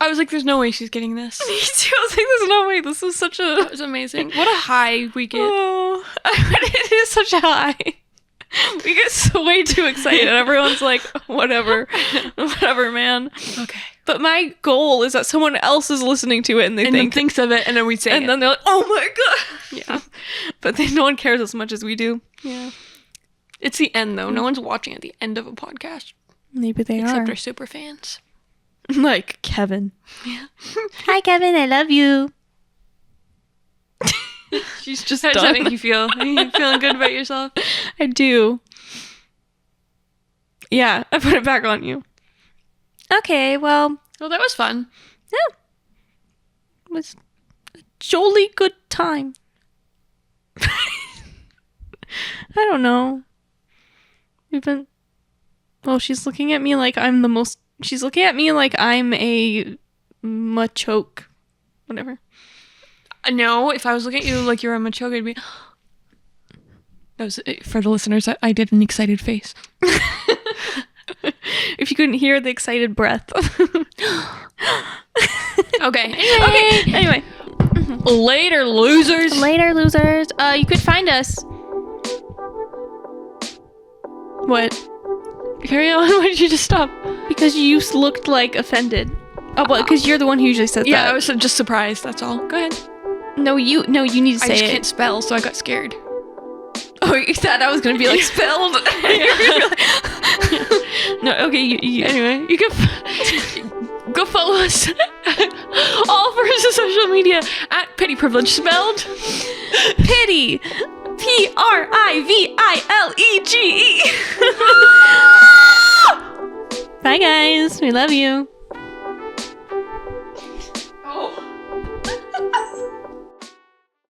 I was like, there's no way she's getting this. Me too. I was like, there's no way. This is such a. That was amazing. What a high we get. Oh, it is such a high. We get so way too excited. Everyone's like, whatever, man. Okay. But my goal is that someone else is listening to it and they And then think, thinks of it, and then we say and it. then they're like, oh my god. Yeah. But no one cares as much as we do. Yeah. It's the end, though. No one's watching at the end of a podcast. Maybe they Except our super fans. Like Kevin. Yeah. Hi, Kevin. I love you. She's just How does that done. make you feel? Are you feeling good about yourself? I do. Yeah, I put it back on you. Okay, well, Well, that was fun. yeah. It was a jolly good time. I don't know. We've been... Well, she's looking at me like I'm the most... She's looking at me like I'm a machoke. Whatever. No, if I was looking at you like you were a machoke, I'd be... That was, for the listeners, I did an excited face. If you couldn't hear the excited breath. Okay. Okay, anyway. Later, losers. Later, losers. You could find us. What? Carry on. Why did you just stop? Because you looked like offended. Oh, well, because you're the one who usually says Yeah, that. I was just surprised. That's all. Go ahead. No, you need to I say just it. can't spell, so I got scared. Oh, you thought I was gonna be like spelled? No, okay. You Anyway, you can go follow us all over social media at Pity Privilege spelled. pity. PRIVILEGE. Bye, guys. We love you.